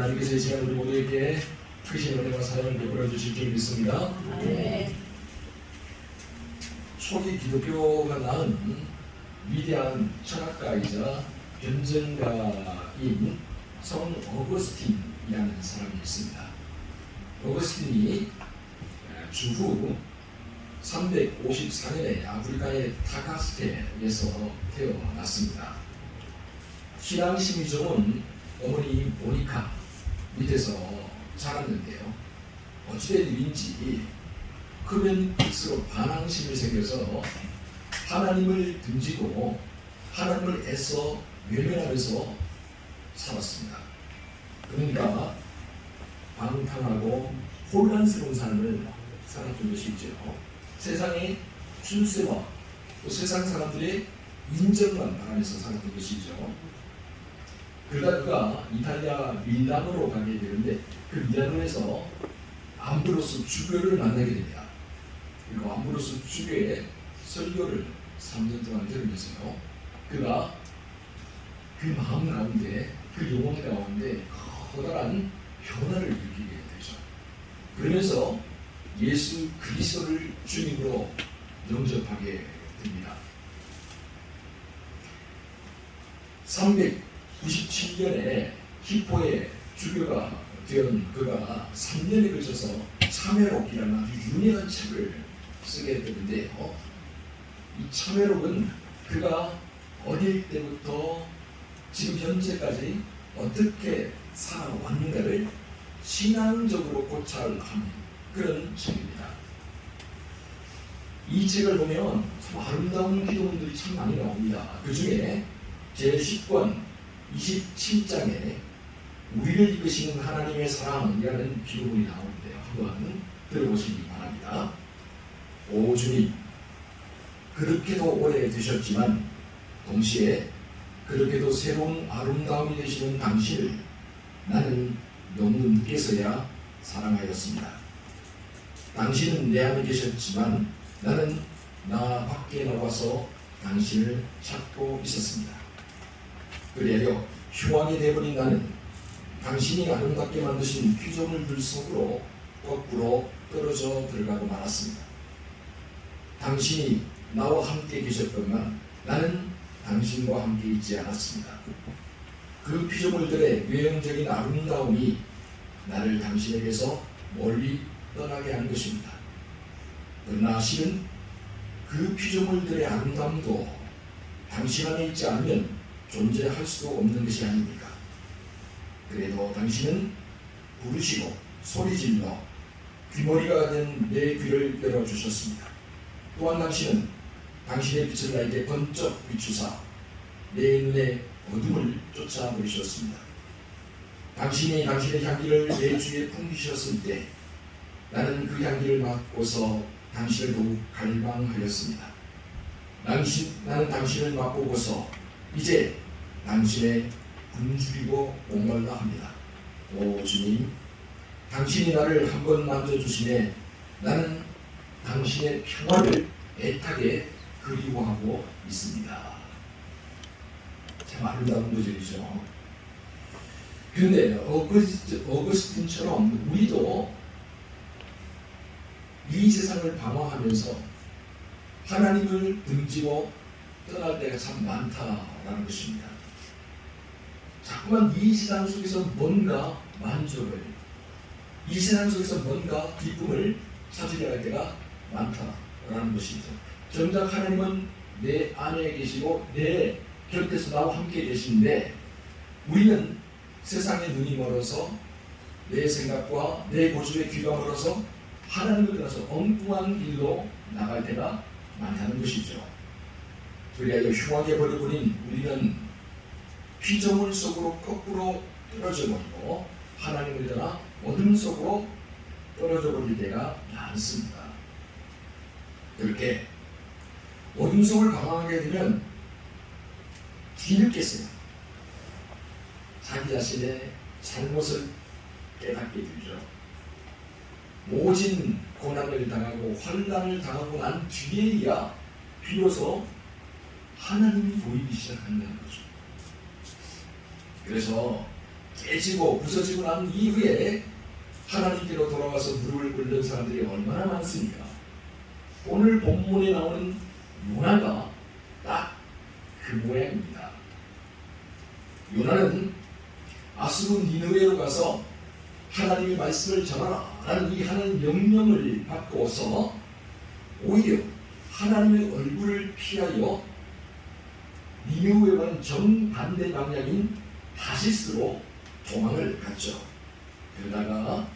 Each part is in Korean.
하나님께서 이 시간 우리 모두에게 크신 은혜와 사랑을 베풀어 주실 줄 믿습니다. 네. 초기 기독교가 낳은 위대한 철학가이자 변증가인 성 어거스틴이라는 사람이 있습니다. 어거스틴이 주후 354년에 아프리카의 타카스테에서 태어났습니다. 신앙심이 좋은 어머니 모니카 밑에서 자랐는데요. 어찌된 일인지 크면 클수록 반항심이 생겨서 하나님을 등지고 하나님을 애써 외면하면서 살았습니다. 그러니까 방탕하고 혼란스러운 삶을 살았던 것이죠. 세상의 출세와 또 세상 사람들의 인정만 바라면서 살았던 것이죠. 그러다 그가 이탈리아 밀라노로 가게 되는데 그 밀라노에서 암브로스 주교를 만나게 됩니다. 그리고 암브로스 주교의 설교를 3년 동안 들으면서요. 그가 그 마음 가운데 그 영혼 가운데 커다란 변화를 느끼게 되죠. 그러면서 예수 그리스도를 주님으로 영접하게 됩니다. 397년에 히포의 주교가 된 그가 3년에 걸쳐서 참회록이라는 아주 유명한 책을 쓰게 되는데요. 이 참회록은 그가 어릴 때부터 지금 현재까지 어떻게 살아왔는가를 신앙적으로 고찰하는 그런 책입니다. 이 책을 보면 참 아름다운 기도문들이 참 많이 나옵니다. 그 중에 제10권 27장에 우리를 이끄시는 하나님의 사랑이라는 기도문이 나오는데요. 한번 들어보시기 바랍니다. 오 주님, 그렇게도 오래 되셨지만 동시에 그렇게도 새로운 아름다움이 되시는 당신을 나는 너무 늦게서야 사랑하였습니다. 당신은 내 안에 계셨지만 나는 나 밖에 나와서 당신을 찾고 있었습니다. 그리하여 흉악이 되어버린 나는 당신이 아름답게 만드신 피조물들 속으로 거꾸로 떨어져 들어가고 말았습니다. 당신이 나와 함께 계셨건만 나는 당신과 함께 있지 않았습니다. 그 피조물들의 외형적인 아름다움이 나를 당신에게서 멀리 떠나게 한 것입니다. 그러나 실은 그 피조물들의 아름다움도 당신 안에 있지 않으면 존재할 수도 없는 것이 아닙니까? 그래도 당신은 부르시고 소리질러 귀머리가 된 내 귀를 열어주셨습니다. 또한 당신은 당신의 빛을 나에게 번쩍 비추사 내 눈의 어둠을 쫓아버리셨습니다. 당신이 당신의 향기를 내 주위에 풍기셨을 때 나는 그 향기를 맡고서 당신을 더욱 갈망하였습니다. 나는 당신을 맛보고서 이제 당신의 굶주리고 목말라 합니다. 오 주님, 당신이 나를 한번 만져주시네 나는 당신의 평화를 애타게 그리워하고 있습니다. 참 아름다운 구절이죠. 그런데 어거스틴처럼 우리도 이 세상을 방황하면서 하나님을 등지고 떠날 때가 참 많다라는 것입니다. 자꾸만 이 세상 속에서 뭔가 만족을, 이 세상 속에서 뭔가 기쁨을 찾으려 할 때가 많다라는 것이죠. 정작 하나님은 내 안에 계시고 내 곁에서 나와 함께 계신데 우리는 세상의 눈이 멀어서 내 생각과 내 고집의 귀가 멀어서 하나님을 떠나서 엉뚱한 길로 나갈 때가 많다는 것이죠. 그리하여 흉하게 버려버린 우리는 피조물 속으로 거꾸로 떨어져 버리고 하나님을 떠나 어둠 속으로 떨어져 버릴 때가 많습니다. 그렇게 어둠 속을 방황하게 되면 뒤늦게서야 자기 자신의 잘못을 깨닫게 되죠. 모진 고난을 당하고 환난을 당하고 난 뒤에야 비로소 하나님이 보이기 시작한다는 거죠. 그래서 깨지고 부서지고 난 이후에 하나님께로 돌아와서 무릎을 꿇는 사람들이 얼마나 많습니까? 오늘 본문에 나오는 요나가 딱 그 모양입니다. 요나는 아수르 니느웨로 가서 하나님의 말씀을 전하라 라는 이 하나님 명령을 받고서 오히려 하나님의 얼굴을 피하여 니느웨와는 정반대 방향인 다시스로 도망을 갔죠. 그러다가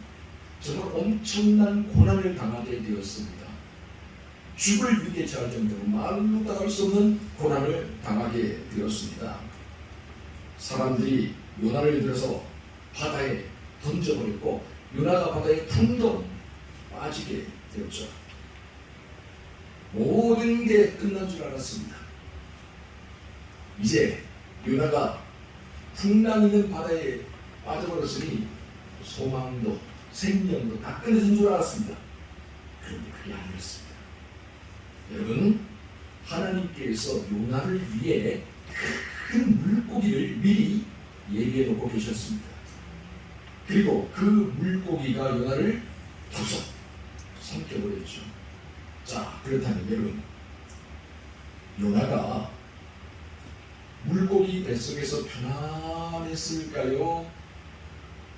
정말 엄청난 고난을 당하게 되었습니다. 죽을 위기에 처할 정도로 말로 다할 수 없는 고난을 당하게 되었습니다. 사람들이 요나를 들어서 바다에 던져버렸고 요나가 바다에 풍덩 빠지게 되었죠. 모든 게 끝난 줄 알았습니다. 이제 요나가 풍랑 있는 바다에 빠져버렸으니 소망도 생명도 다 끊어진 줄 알았습니다. 그런데 그게 아니었습니다. 여러분, 하나님께서 요나를 위해 큰 물고기를 미리 예비해 놓고 계셨습니다. 그리고 그 물고기가 요나를 덥석 삼켜버렸죠. 자, 그렇다면 여러분, 요나가 물고기 뱃속에서 편안했을까요?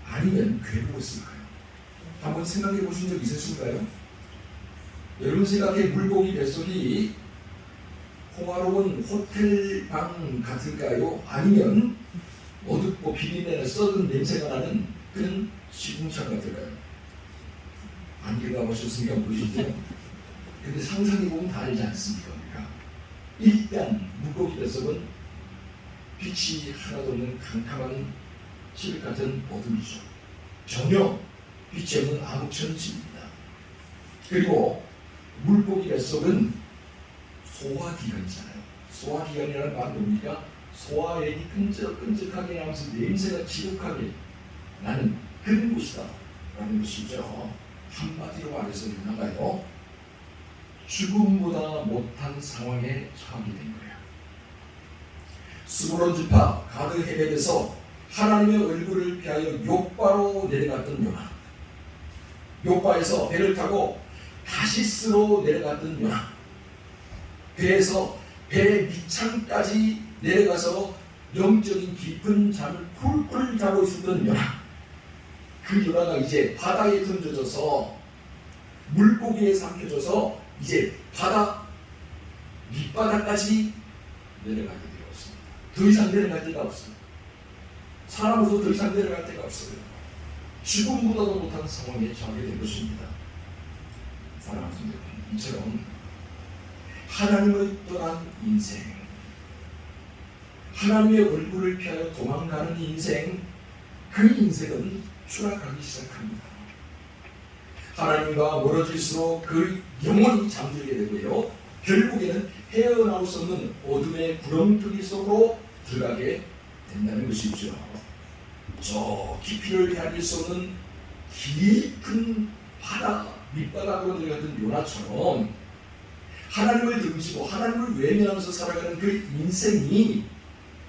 아니면 괴로웠을까요? 한번 생각해 보신 적 있으신가요? 여러분 생각에 물고기 뱃속이 호화로운 호텔방 같을까요? 아니면 어둡고 비린내나 썩은 냄새가 나는 그런 시궁창 같을까요? 안 들어가보셨으니까 모르시죠? 근데 상상해보면 다 알지 않습니까? 일단 물고기 뱃속은 빛이 하나도 없는 캄캄한 칠흑 같은 어둠이죠. 전혀 빛이 없는 암흑천지입니다. 그리고 물고기 뱃속은 소화기관이잖아요. 소화기관이라는 말은 뭡니까? 소화액이 끈적끈적하게 나면서 냄새가 지독하게 나는 그런 곳이다 라는 것이죠. 한마디로 말해서 요나가요, 죽음보다 못한 상황에 처하게 된 거예요. 스불론 지파 가드 헤벳에서 하나님의 얼굴을 피하여 욥바로 내려갔던 요나, 욥바에서 배를 타고 다시스로 내려갔던 요나, 배에서 배 밑창까지 내려가서 영적인 깊은 잠을 쿨쿨 자고 있었던 요나, 그 요나가 이제 바다에 던져져서 물고기에 삼켜져서 이제 바다 밑바닥까지 내려가게 되었습니다. 더 이상 내려갈 데가 없습니다. 사람으로서 더 이상 내려갈 데가 없어요. 죽음보다도 못한 상황에 처하게 된 것입니다. 사랑하는 성도 여러분, 이처럼 하나님을 떠난 인생, 하나님의 얼굴을 피하여 도망가는 인생, 그 인생은 추락하기 시작합니다. 하나님과 멀어질수록 그 영혼이 잠들게 되고요, 결국에는 헤어나올 수 없는 어둠의 구렁텅이 속으로 들어가게 된다는 것이죠. 저 깊이를 헤아릴 수 없는 깊은 바다 밑바닥으로 들어갔던 요나처럼 하나님을 등지고 하나님을 외면하면서 살아가는 그 인생이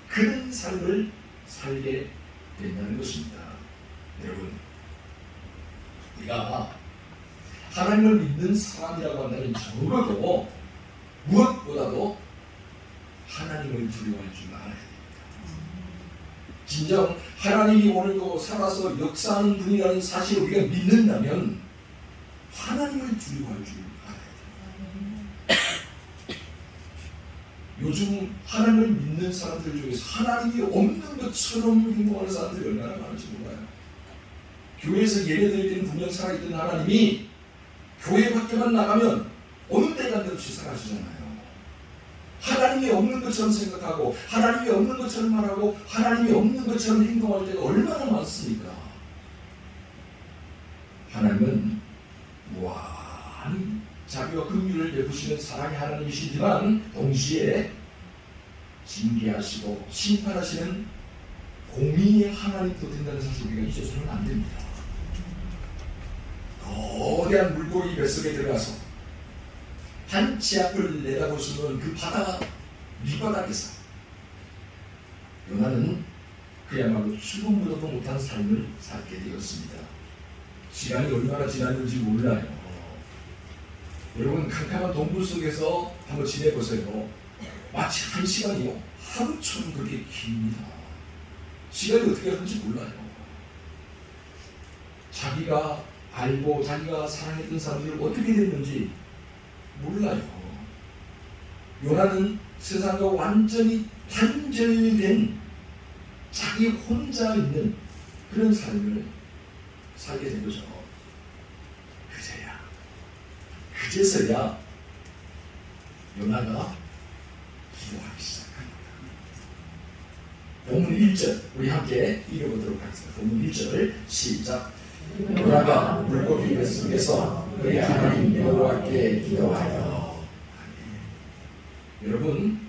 그런 삶을 살게 된다는 것입니다. 여러분, 우리가 하나님을 믿는 사람이라고 한다면 적어도 무엇보다도 하나님을 두려워할 줄 알아야 됩니다. 진정 하나님이 오늘도 살아서 역사하는 분이라는 사실을 우리가 믿는다면 하나님을 두려워할 줄 알아야 됩니다. 요즘 하나님을 믿는 사람들 중에서 하나님이 없는 것처럼 행동하는 사람들이 얼마나 많은지 몰라요. 교회에서 예배드릴 때는 분명 살아있던 하나님이 교회 밖에만 나가면 어느 때가 없이 사라지잖아요. 하나님이 없는 것처럼 생각하고 하나님이 없는 것처럼 말하고 하나님이 없는 것처럼 행동할 때가 얼마나 많습니까? 하나님은 무한히 자비와 긍휼을 베푸시는 사랑의 하나님이시지만 동시에 징계하시고 심판하시는 공의의 하나님도 된다는 사실 우리가 잊어서는 안 됩니다. 거대한 물고기 뱃속에 들어가서 한치 앞을 내다볼 수 없는 그 바다 밑바닥에서 요나는 그야말로 죽음으로도 못한 삶을 살게 되었습니다. 시간이 얼마나 지났는지 몰라요. 여러분 캄캄한 동굴 속에서 한번 지내보세요. 마치 한 시간이요 하루처럼 그렇게 깁니다. 시간이 어떻게 하는지 몰라요. 자기가 알고 자기가 사랑했던 사람들이 어떻게 됐는지 몰라요. 요나는 세상과 완전히 단절된 자기 혼자 있는 그런 삶을 살게 된 거죠. 그제서야 요나가 기도하기 시작합니다. 본문 1절 우리 함께 읽어보도록 하겠습니다. 본문 1절 시작. 요나가 물고기 뱃속에서 그의 하나님 여호와께 기도하여. 여러분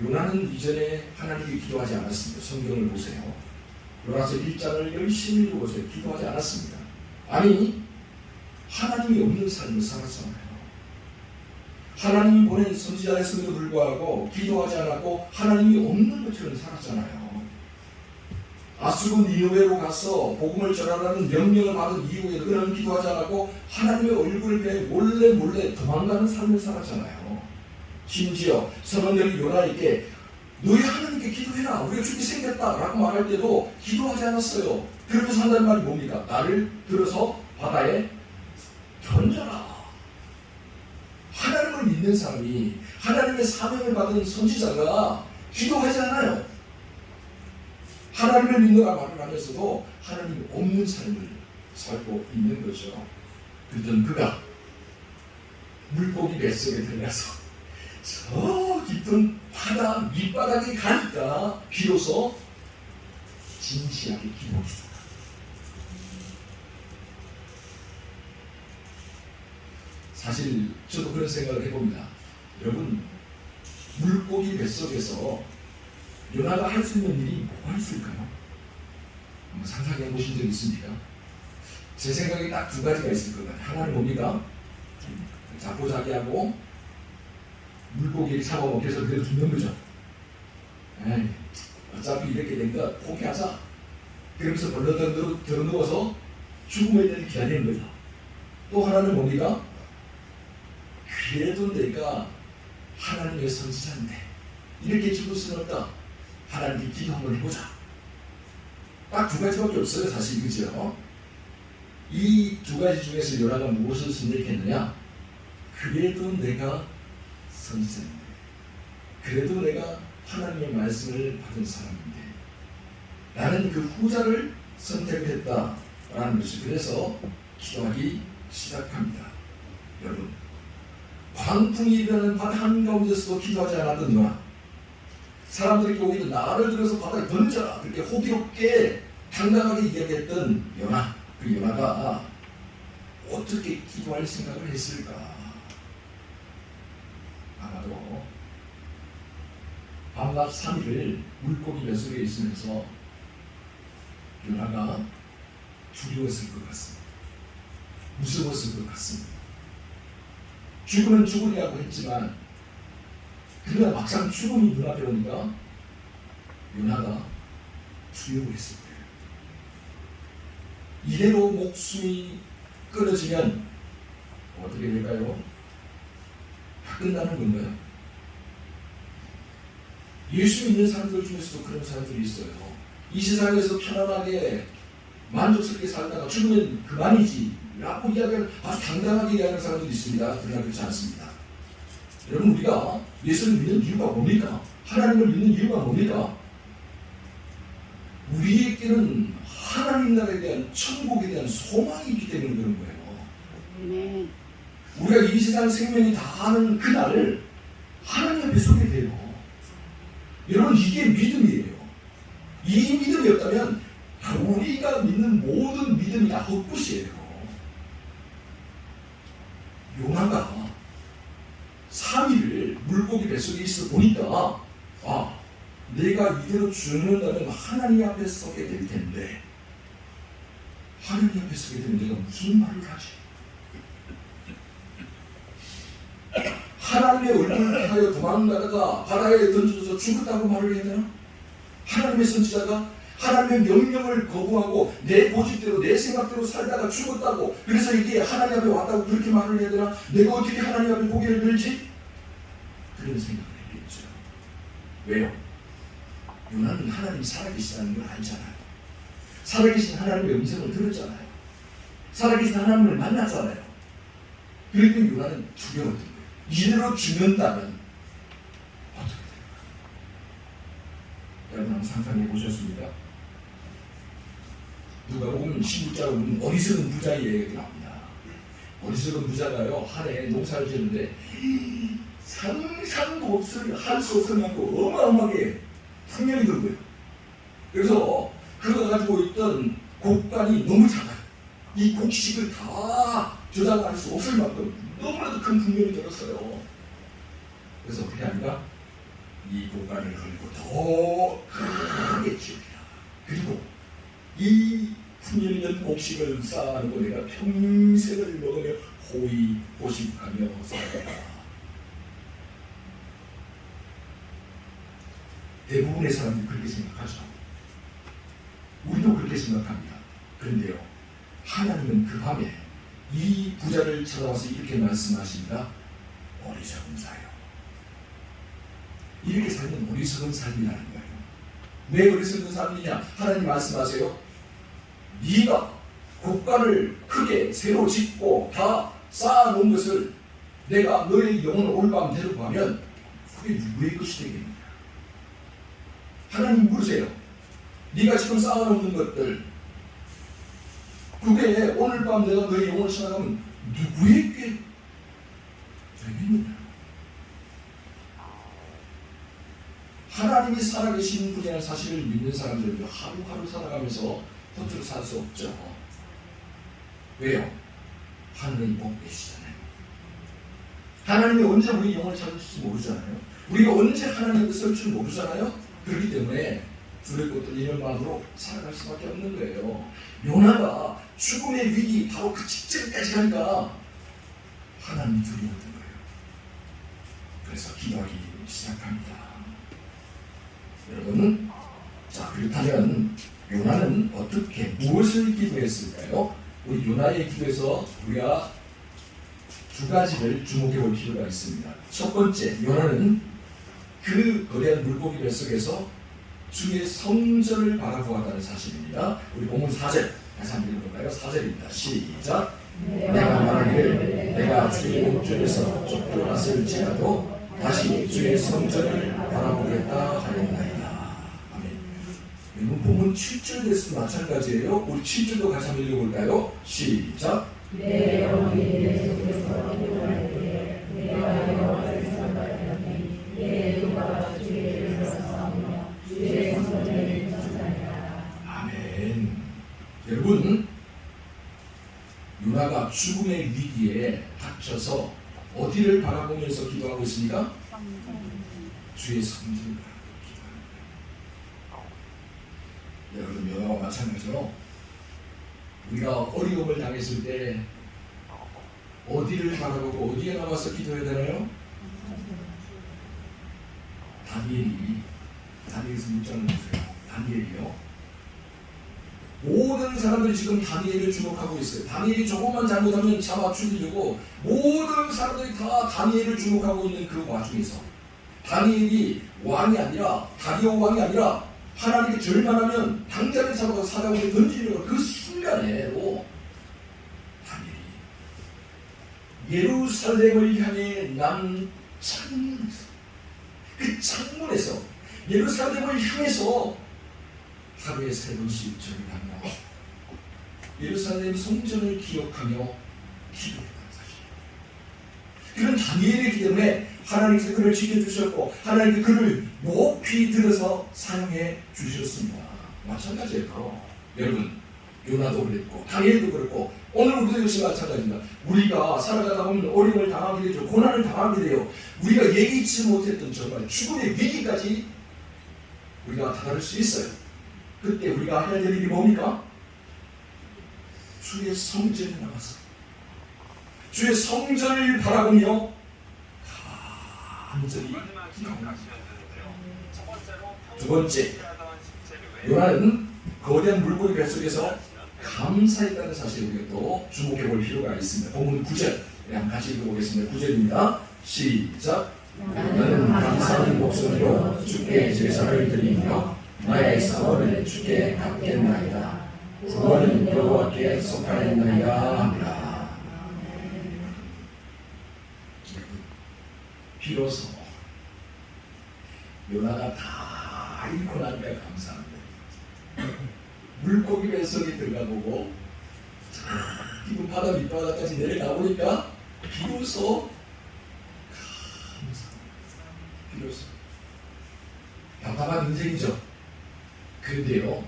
요나는 이전에 하나님께 기도하지 않았습니다. 성경을 보세요. 요나서 1장을 열심히 읽어보세요. 기도하지 않았습니다. 아니 하나님이 없는 삶을 살았잖아요. 하나님이 보낸 선지자였음에도 불구하고 기도하지 않았고 하나님이 없는 것처럼 살았잖아요. 아수르 니느웨로 가서 복음을 전하라는 명령을 받은 이후에도 그는 기도하지 않았고 하나님의 얼굴을 피해 몰래 도망가는 삶을 살았잖아요. 심지어 선원들이 요나에게 너희 하나님께 기도해라 우리가 죽게 생겼다 라고 말할 때도 기도하지 않았어요. 그러면서 한다는 말이 뭡니까? 나를 들어서 바다에 던져라. 하나님을 믿는 사람이 하나님의 사명을 받은 선지자가 기도하지 않아요. 하나님을 믿는가 말을 하면서도 하나님이 없는 삶을 살고 있는 거죠. 그랬더니 그가 물고기 뱃속에 들어가서 저 깊은 바다 밑바닥에 가니까 비로소 진지하게 기도했습니다. 사실 저도 그런 생각을 해봅니다. 여러분 물고기 뱃속에서 요나가 할 수 있는 일이 뭐가 있을까요? 한번 상상해 보신 적 있습니까? 제 생각에 딱 두 가지가 있을 것 같아요. 하나는 뭡니까? 자포자기하고 물고기를 잡아먹기 위해서 그대로 죽는 거죠. 에이, 어차피 이렇게 된 거 포기하자. 그러면서 벌렁 들어 누워서 죽음의 때를 기다리는 거죠. 또 하나는 뭡니까? 그래도 내가 하나님의 선지자인데 이렇게 죽을 수는 없다. 하나님께 기도 한번 해보자. 딱 두 가지밖에 없어요. 사실 그죠? 이 두 가지 중에서 요나가 무엇을 선택했느냐? 그래도 내가 선지자인데 그래도 내가 하나님의 말씀을 받은 사람인데 나는 그 후자를 선택했다라는 것이 그래서 기도하기 시작합니다. 여러분 광풍이 일어나는 바다 한가운데서도 기도하지 않았던 요나 사람들이 오히려 나를 들어서 바다에 던져라 그렇게 호기롭게 당당하게 이야기했던 요나 그 요나가 어떻게 기도할 생각을 했을까? 아마도 밤낮 3일을 물고기 뱃속에 있으면서 요나가 두려웠을 것 같습니다. 무서웠을 것 같습니다. 죽으면 죽으리라고 했지만 그러나 막상 죽음이 눈앞에 오니까 요나가 두려워했을 거예요. 이대로 목숨이 끊어지면 어떻게 될까요? 다 끝나는 건가요? 예수 믿는 사람들 중에서도 그런 사람들이 있어요. 이 세상에서 편안하게 만족스럽게 살다가 죽으면 그만이지 라고 이야기를 아주 당당하게 이야기하는 사람들이 있습니다. 그러나 그렇지 않습니다. 여러분 우리가 예수를 믿는 이유가 뭡니까? 하나님을 믿는 이유가 뭡니까? 우리에게는 하나님 나라에 대한 천국에 대한 소망이 있기 때문에 그런 거예요. 우리가 이 세상 생명이 다하는 그날을 하나님 앞에 서게 돼요. 여러분 이게 믿음이에요. 이 믿음이 없다면 우리가 믿는 모든 믿음이 다 헛것이에요. 요나가 3일을 물고기 뱃속에 있어 보니까 내가 이대로 죽는다면 하나님 앞에 서게 될 텐데 하나님 앞에 서게 되면 내가 무슨 말을 하지? 하나님의 얼굴을 향하여 도망가다가 바다에 던져져서 죽었다고 말을 해야 되나? 하나님의 선지자가 하나님의 명령을 거부하고 내 고집대로 내 생각대로 살다가 죽었다고, 그래서 이게 하나님 앞에 왔다고 그렇게 말을 해야 되나? 내가 어떻게 하나님 앞에 고개를 들지? 그런 생각을 했겠죠. 왜요? 요나는 하나님이 살아계시다는 걸 알잖아요. 살아계신 하나님의 음성을 들었잖아요. 살아계신 하나님을 만났잖아요. 그러니까 요나는 두려웠던 거예요. 이대로 죽는다면 어떻게 될까? 여러분 한번 상상해 보셨습니까? 누가복음 16장에 보면 어리석은 부자의 얘기가 나옵니다. 어리석은 부자가요, 한 해 농사를 지는데 상상도 없을 한수 없어갖고 어마어마하게 풍년이 든 거예요. 그래서 그가 가지고 있던 곡간이 너무 작아요. 이 곡식을 다 저장할 수 없을 만큼 너무나도 큰 풍년이 들었어요. 그래서 어떻게 합니까? 이 곡간을 걸고 더 크게 지읍니다. 그리고 이 풍년이 된 곡식을 쌓아놓고 내가 평생을 먹으며 호의호식하며 살아간다. 대부분의 사람들이 그렇게 생각하죠. 우리도 그렇게 생각합니다. 그런데요, 하나님은 그 밤에 이 부자를 찾아와서 이렇게 말씀하십니다. 어리석은 자요. 이렇게 살면 어리석은 삶이라는 거예요. 왜 어리석은 삶이냐? 하나님 말씀하세요. 네가 곡간을 크게 새로 짓고 다 쌓아놓은 것을 내가 너의 영혼을 올밤 데려가면 그게 누구의 것이 되겠느냐? 하나님 물으세요. 네가 지금 쌓아놓는 것들, 그게 오늘 밤 내가 너의 영혼을 찾아가면 누구에게 되겠느냐? 하나님이 살아계신 분이라는 사실을 믿는 사람들은 하루하루 살아가면서 겉으로 살 수 없죠. 왜요? 하나님이 보고 계시잖아요. 하나님이 언제 우리 영혼을 찾을지 모르잖아요. 우리가 언제 하나님의 뜻을 줄 모르잖아요. 그렇기 때문에 두렵고 떨리는 마음으로 살아갈 수밖에 없는 거예요. 요나가 죽음의 위기 바로 그 직전까지 가니까 하나님이 두려웠던 거예요. 그래서 기도하기 시작합니다. 여러분, 자, 그렇다면 요나는 어떻게 무엇을 기도했을까요? 우리 요나의 기도에서 우리가 두 가지를 주목해 볼 필요가 있습니다. 첫 번째, 요나는 그 거대한 물고기 뱃속에서 주의 성전을 바라보았다는 사실입니다. 우리 본문 4절 다시 한번 읽어볼까요? 4절입니다. 시작. 내가 말하기를 내가 주의 목전에서 쫓겨났을지라도 다시 주의 성전을 바라보겠다 하였나이다. 아멘. 여러분 본문 7절 됐으면 마찬가지예요. 우리 7절도 같이 한번 읽어볼까요? 시작. 내 영혼이 내 속에서 기도할 때에 내가 여호와를 생각하였니 내 누가 주의 이름을 싸우며 주의 성전을 전하리라. 아멘. 여러분, 요나가 죽음의 위기에 닥쳐서 어디를 바라보면서 기도하고 있습니까? 주의 성전을 바라보고 기도합니다. 여러분, 요나와 마찬가지로 우리가 어려움을 당했을 때 어디를 바라보고 어디에 나와서 기도해야 되나요? 다니엘에서 묻자는 거예요. 다니엘이요. 모든 사람들이 지금 다니엘을 주목하고 있어요. 다니엘이 조금만 잘못하면 잡아 죽이려고 모든 사람들이 다 다니엘을 주목하고 있는 그 와중에서 다니엘이 왕이 아니라 다리오 왕이 아니라 하나님께 절만하면 당장에 잡아서 사자굴에 던지려고 그 순간에도 다니엘이 예루살렘을 향해 난 창문에서, 그 창문에서 예루살렘을 향해서 하루에 3번씩 절을 하며 예루살렘 성전을 기억하며 기도했다는 사실. 그런 다니엘이기 때문에 하나님께서 그를 지켜주셨고 하나님께서 그를 높이 들어서 사용해 주셨습니다. 마찬가지예요. 여러분, 요나도 그랬고 다니엘도 그랬고 오늘 우리도 역시 마찬가지입니다. 우리가 살아가다 보면 어려움을 당하게 되죠. 고난을 당하게 돼요. 우리가 예기치 못했던 정말 죽음의 위기까지 우리가 다다를 수 있어요. 그때 우리가 해야 될 일이 뭡니까? 주의 성전에 나가서 주의 성전을 바라보며 간절히 기도합니다. 두 번째, 요나는 거대한 물고기 뱃속에서 감사했다는 사실을 우리가 또 주목해 볼 필요가 있습니다. 본문 9절 한번 같이 읽어보겠습니다. 9절입니다. 시작. 나는 감사하는 목소리로 주께 제사를 드리며 나의 사원을 주께 갚겠나이다. 구원은 여호와께 속하였나이다 합니다. 비로소 요나가 다 잃고 나니까 감사합니다. 물고기 뱃속에 들어가보고 기분 바다 밑바닥까지 내려가보니까 비로소 비로소 답답한 인생이죠. 그런데요,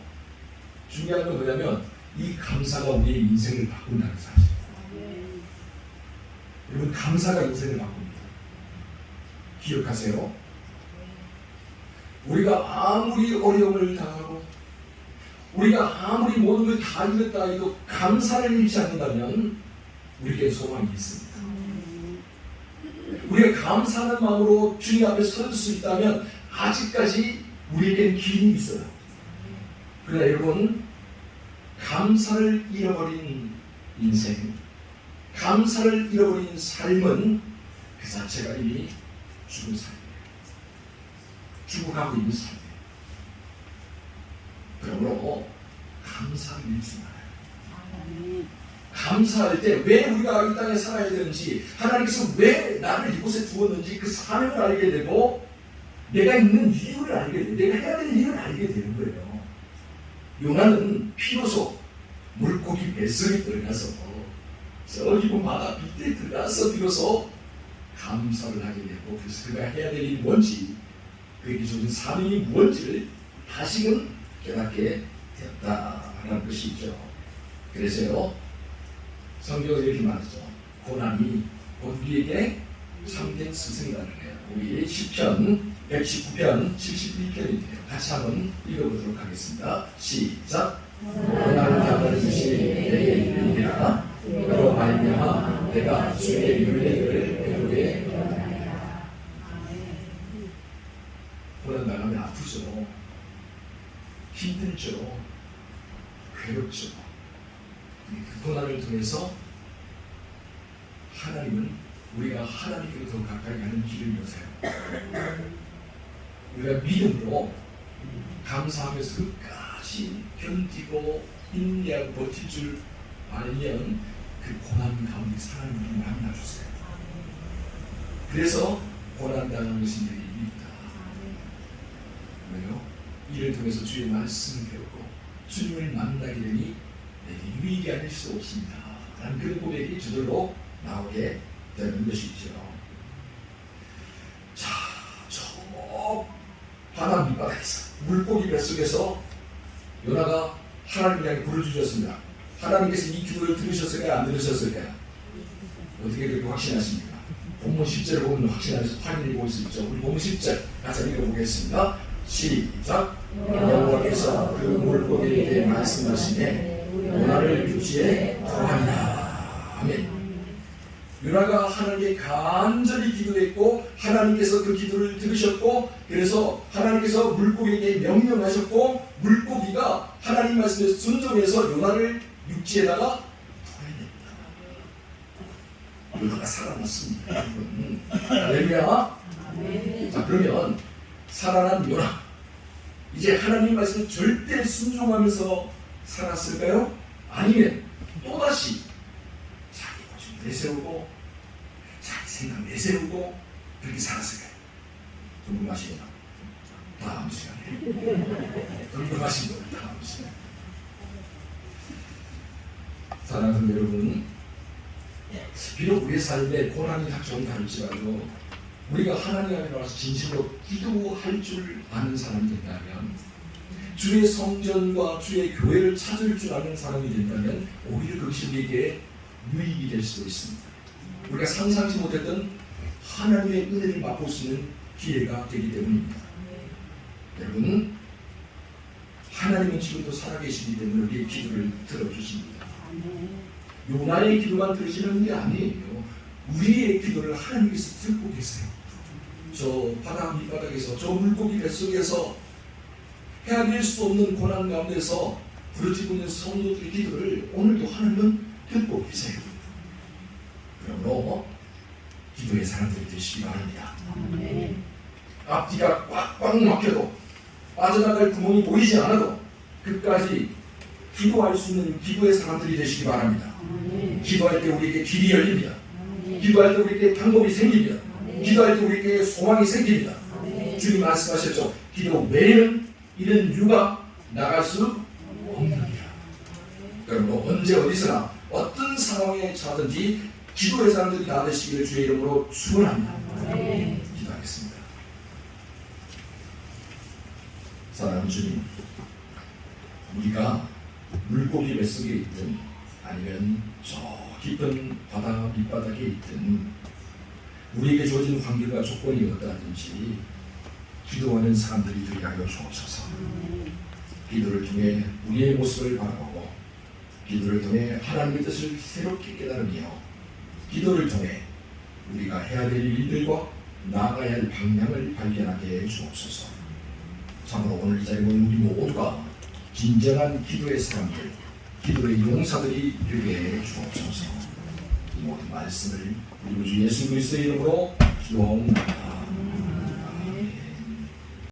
중요한 건 뭐냐면 이 감사가 우리의 인생을 바꾼다는 사실. 여러분, 감사가 인생을 바꿉니다. 기억하세요. 우리가 아무리 어려움을 당하고 우리가 아무리 모든 걸 다 잃었다 해도 감사를 잃지 않는다면 우리에게 소망이 있습니다. 우리가 감사하는 마음으로 주님 앞에 설 수 있다면 아직까지 우리에게는 길이 있어요. 그러나 여러분, 감사를 잃어버린 인생, 감사를 잃어버린 삶은 그 자체가 이미 죽은 삶이에요. 죽어가고 있는 삶이에요. 그러므로 감사를 잃지 말아요. 감사할 때 왜 우리가 이 땅에 살아야 되는지, 하나님께서 왜 나를 이곳에 두었는지 그 사명을 알게 되고 내가 있는 이유를 알게 되고 내가 해야 될 일을 알게 되는 거예요. 요나는 비로소 물고기 뱃속에 들어가서 저기 바다 밑에 들어가서 비로소 감사를 하게 되고, 그래서 그가 해야 될 일이 뭔지, 그에게 주어진 사명이 뭔지를 다시금 깨닫게 되었다라는 것이죠. 그래서요, 성경에 이렇게 말하죠. 고난이 곧 우리에게 참된 스승이라는 거예요. 우리 시편 119편 71편인데요. 같이 한번 읽어보도록 하겠습니다. 시작. 고난을 당하는 것이 내게 유익이라 그로 말미암아 내가 주의 윤례를 배우게 되었나이다. 고난 당하면 아프죠. 힘들죠. 괴롭죠. 그 고난을 통해서 하나님은 우리가 하나님께로 더 가까이 가는 길을 여세요. 우리가 믿음으로 감사하면서 끝까지 견디고 인내하고 버틸 줄 알면 그 고난 가운데 하나님을 만나주세요. 그래서 고난당하는 것이 내게 유익이다. 왜요? 이를 통해서 주의 말씀을 배우고 주님을 만나게 되니 내게 유익이 아닐 수 없습니다. 라는 그런 고백이 저절로 나오게 되는 것이죠. 자, 저 바다 밑바닥에서 물고기 뱃속에서 요나가 하나님을 향해 부르짖었습니다. 하나님께서 이 기도를 들으셨을까요? 안 들으셨을까요? 어떻게 그렇게 확신하십니까? 본문 10절을 보면 확인해 볼 수 있죠. 우리 본문 10절 같이 읽어보겠습니다. 시작. 여호와께서 그 물고기에게 말씀하시되 요나를 육지에 더하니라. 아멘. 요나가 하나님께 간절히 기도했고 하나님께서 그 기도를 들으셨고, 그래서 하나님께서 물고기에게 명령하셨고 물고기가 하나님 말씀에 순종해서 요나를 육지에다가 더해냈다. 요나가 살아났습니다. 할렐루야. 자, 그러면 살아난 요나, 이제 하나님 말씀에 절대 순종하면서 살았을까요? 아니면 또다시 자기 고집 내세우고 자기 생각 내세우고 그렇게 살았을까요? 궁금하시죠? 다음 시간에 궁금하신 분 다음 시간에. 사랑하는 여러분, 비록 우리의 삶에 고난이 닥쳐온 다를지라도 우리가 하나님 앞에 나와서 진심으로 기도할 줄 아는 사람이 된다면, 주의 성전과 주의 교회를 찾을 줄 아는 사람이 된다면 오히려 그것이 우리에게 유익이 될 수도 있습니다. 우리가 상상치 못했던 하나님의 은혜를 맛볼 수 있는 기회가 되기 때문입니다. 여러분, 하나님은 지금도 살아계시기 때문에 우리의 기도를 들어주십니다. 요나의 기도만 들으시는 게 아니에요. 우리의 기도를 하나님께서 듣고 계세요. 저 바다 밑바닥에서, 저 물고기 뱃속에서 헤아릴 수 없는 고난 가운데서 부르짖고 있는 성도들의 기도를 오늘도 하나님은 듣고 계세요. 그러므로 기도의 사람들이 되시기 바랍니다. 앞뒤가 꽉꽉 막혀도 빠져나갈 구멍이 보이지 않아도 끝까지 기도할 수 있는 기도의 사람들이 되시기 바랍니다. 기도할 때 우리에게 길이 열립니다. 기도할 때 우리에게 방법이 생깁니다. 기도할 때 우리에게 소망이 생깁니다. 주님 말씀하셨죠. 기도 외에는 이런 유가 나갈 수 없느니라. 그러므로 언제 어디서나 어떤 상황에 처하든지 기도의 사람들이 다 되시기를 주의 이름으로 축원합니다. 기도하겠습니다. 사랑하는 주님, 우리가 물고기 뱃속에 있든 아니면 저 깊은 바다 밑바닥에 있든 우리에게 주어진 환경과 조건이 어떠하든지 기도하는 사람들이 되게 하여 주옵소서. 기도를 통해 우리의 모습을 바라보고 기도를 통해 하나님의 뜻을 새롭게 깨달으며 기도를 통해 우리가 해야 될 일들과 나아가야 할 방향을 발견하게 해 주옵소서. 참으로 오늘 이 자리에 모인 우리 모두가 진정한 기도의 사람들, 기도의 용사들이 되게 해 주옵소서. 이 모든 말씀을 우리 주 예수 그리스도의 이름으로 기도하옵나이다.